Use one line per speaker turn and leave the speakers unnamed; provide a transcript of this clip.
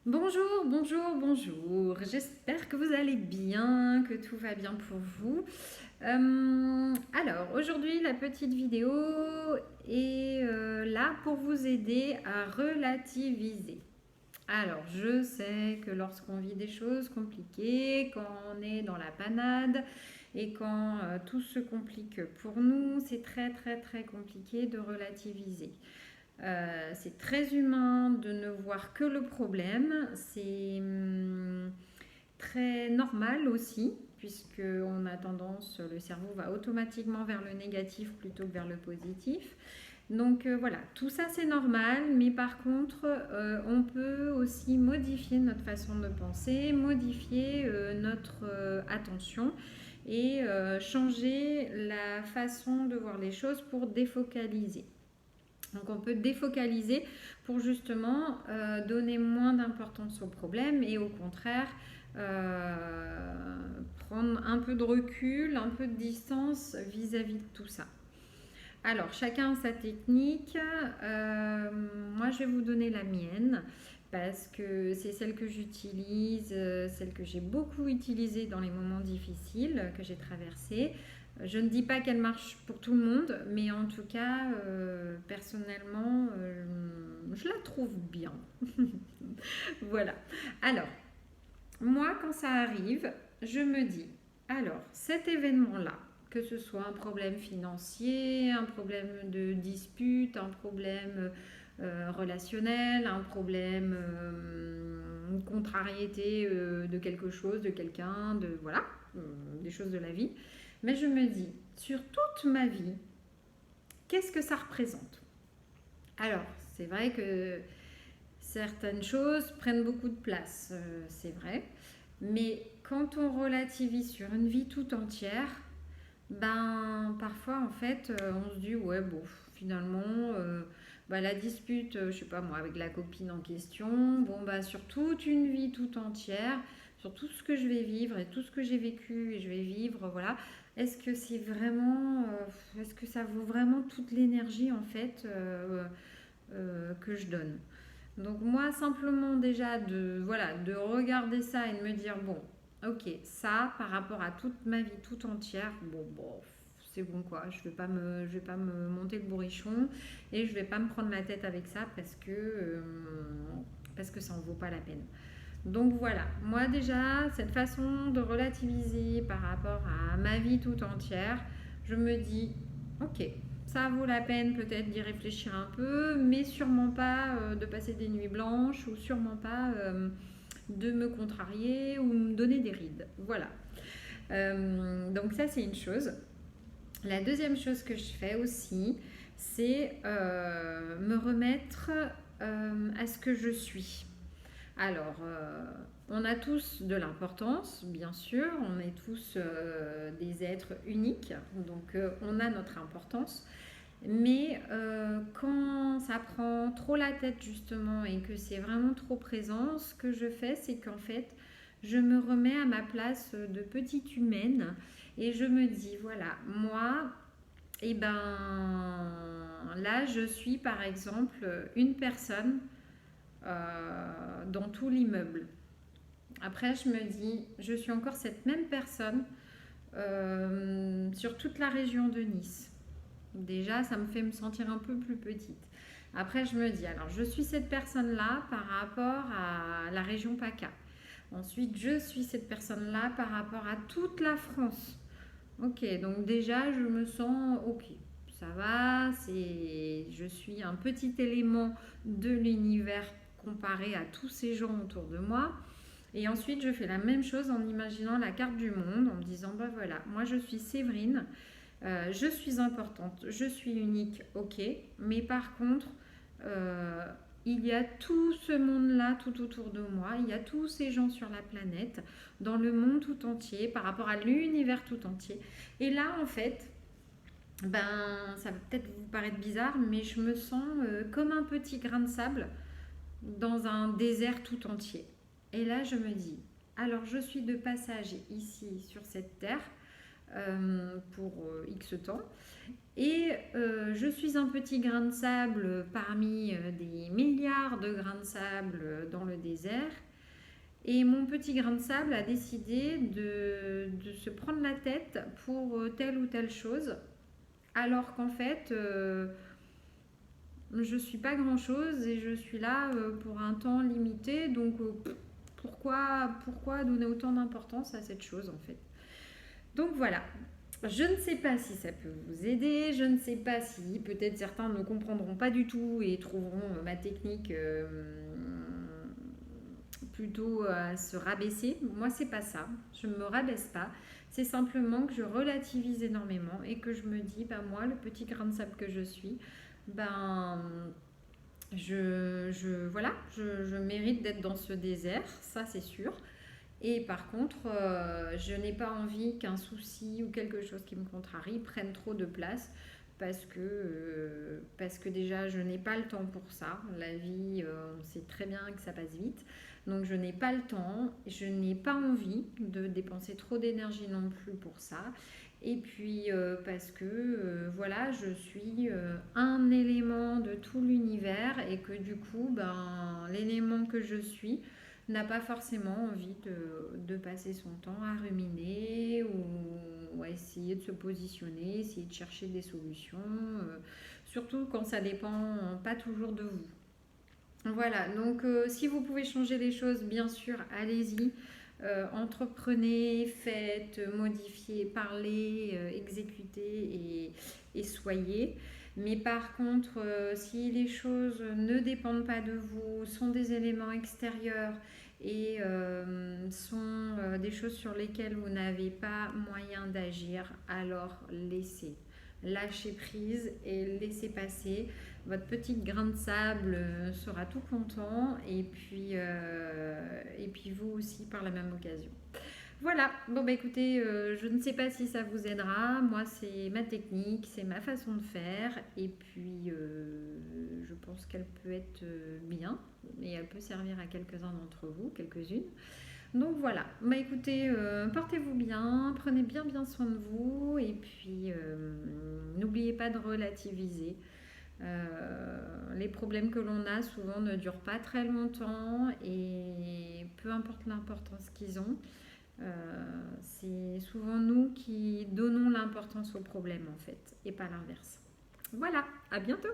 Bonjour, bonjour, bonjour. J'espère que vous allez bien, que tout va bien pour vous. Alors, aujourd'hui, la petite vidéo est là pour vous aider à relativiser. Alors, je sais que lorsqu'on vit des choses compliquées, quand on est dans la panade et quand tout se complique pour nous, c'est très très très compliqué de relativiser. C'est très humain de ne voir que le problème. C'est très normal aussi, puisque on a tendance, le cerveau va automatiquement vers le négatif plutôt que vers le positif. Donc voilà, tout ça c'est normal, mais par contre, on peut aussi modifier notre façon de penser, modifier notre attention et changer la façon de voir les choses pour défocaliser. Donc on peut défocaliser pour justement donner moins d'importance au problème et au contraire prendre un peu de recul, un peu de distance vis-à-vis de tout ça. Alors chacun a sa technique. Moi je vais vous donner la mienne parce que c'est celle que j'utilise, celle que j'ai beaucoup utilisée dans les moments difficiles que j'ai traversés. Je ne dis pas qu'elle marche pour tout le monde, mais en tout cas, personnellement, je la trouve bien. Voilà. Alors, moi, quand ça arrive, je me dis, alors, cet événement-là, que ce soit un problème financier, un problème de dispute, un problème relationnel, un problème, une contrariété de quelque chose, de quelqu'un, de voilà, des choses de la vie. Mais je me dis, sur toute ma vie, qu'est-ce que ça représente? Alors, c'est vrai que certaines choses prennent beaucoup de place, c'est vrai. Mais quand on relativise sur une vie tout entière, ben parfois en fait on se dit ouais bon finalement la dispute je sais pas moi avec la copine en question bon bah sur toute une vie tout entière sur tout ce que je vais vivre et tout ce que j'ai vécu et je vais vivre voilà est-ce que c'est vraiment est-ce que ça vaut vraiment toute l'énergie en fait que je donne donc moi simplement déjà de voilà de regarder ça et de me dire bon ok ça par rapport à toute ma vie tout entière bon c'est bon quoi je vais pas me monter le bourrichon et je vais pas me prendre la tête avec ça parce que ça en vaut pas la peine. Donc voilà, moi déjà, cette façon de relativiser par rapport à ma vie tout entière, je me dis, ok, ça vaut la peine peut-être d'y réfléchir un peu, mais sûrement pas de passer des nuits blanches ou sûrement pas de me contrarier ou me donner des rides. Voilà. Donc ça, c'est une chose. La deuxième chose que je fais aussi, c'est me remettre à ce que je suis. Alors, on a tous de l'importance, bien sûr, on est tous des êtres uniques, donc on a notre importance. Mais quand ça prend trop la tête justement et que c'est vraiment trop présent, ce que je fais, c'est qu'en fait, je me remets à ma place de petite humaine et je me dis, voilà, moi, et ben là, je suis par exemple une personne dans tout l'immeuble. Après, je me dis, je suis encore cette même personne sur toute la région de Nice. Déjà, ça me fait me sentir un peu plus petite. Après, je me dis, alors, je suis cette personne-là par rapport à la région PACA. Ensuite, je suis cette personne-là par rapport à toute la France. Ok, donc déjà, je me sens ok. Ça va, je suis un petit élément de l'univers comparé à tous ces gens autour de moi. Et ensuite, je fais la même chose en imaginant la carte du monde, en me disant, bah voilà, moi je suis Séverine, je suis importante, je suis unique, ok, mais par contre, euh, il y a tout ce monde-là tout autour de moi, il y a tous ces gens sur la planète, dans le monde tout entier, par rapport à l'univers tout entier. Et là, en fait, ben, ça va peut-être vous paraître bizarre, mais je me sens comme un petit grain de sable dans un désert tout entier. Et là, je me dis, alors je suis de passage ici sur cette terre. pour X temps. Et je suis un petit grain de sable parmi des milliards de grains de sable dans le désert. Et mon petit grain de sable a décidé de se prendre la tête pour telle ou telle chose, alors qu'en fait, je suis pas grand-chose et je suis là pour un temps limité. Donc, pourquoi donner autant d'importance à cette chose en fait? Donc voilà. Je ne sais pas si ça peut vous aider, je ne sais pas si peut-être certains ne comprendront pas du tout et trouveront ma technique plutôt à se rabaisser. Moi, c'est pas ça. Je ne me rabaisse pas. C'est simplement que je relativise énormément et que je me dis, ben moi, le petit grain de sable que je suis, ben voilà, je mérite d'être dans ce désert, ça c'est sûr. Et par contre, je n'ai pas envie qu'un souci ou quelque chose qui me contrarie prenne trop de place parce que déjà, je n'ai pas le temps pour ça. La vie, on sait très bien que ça passe vite. Donc, je n'ai pas le temps. Je n'ai pas envie de dépenser trop d'énergie non plus pour ça. Et puis, parce que, voilà, je suis un élément de tout l'univers et que du coup, ben, l'élément que je suis n'a pas forcément envie de passer son temps à ruminer ou à essayer de se positionner, essayer de chercher des solutions, surtout quand ça dépend pas toujours de vous. Voilà, donc si vous pouvez changer les choses, bien sûr, allez-y. Entreprenez, faites, modifiez, parlez, exécutez et soyez. Mais par contre, si les choses ne dépendent pas de vous, sont des éléments extérieurs et sont des choses sur lesquelles vous n'avez pas moyen d'agir, alors laissez. Lâchez prise et laissez passer. Votre petit grain de sable sera tout content et puis vous aussi par la même occasion. Voilà, bon bah écoutez, je ne sais pas si ça vous aidera. Moi, c'est ma technique, c'est ma façon de faire. Et puis, je pense qu'elle peut être bien et elle peut servir à quelques-uns d'entre vous, quelques-unes. Donc voilà, bah écoutez, portez-vous bien, prenez bien soin de vous et puis n'oubliez pas de relativiser. Les problèmes que l'on a souvent ne durent pas très longtemps et peu importe l'importance qu'ils ont, c'est souvent nous qui donnons l'importance aux problèmes en fait et pas l'inverse. Voilà, à bientôt!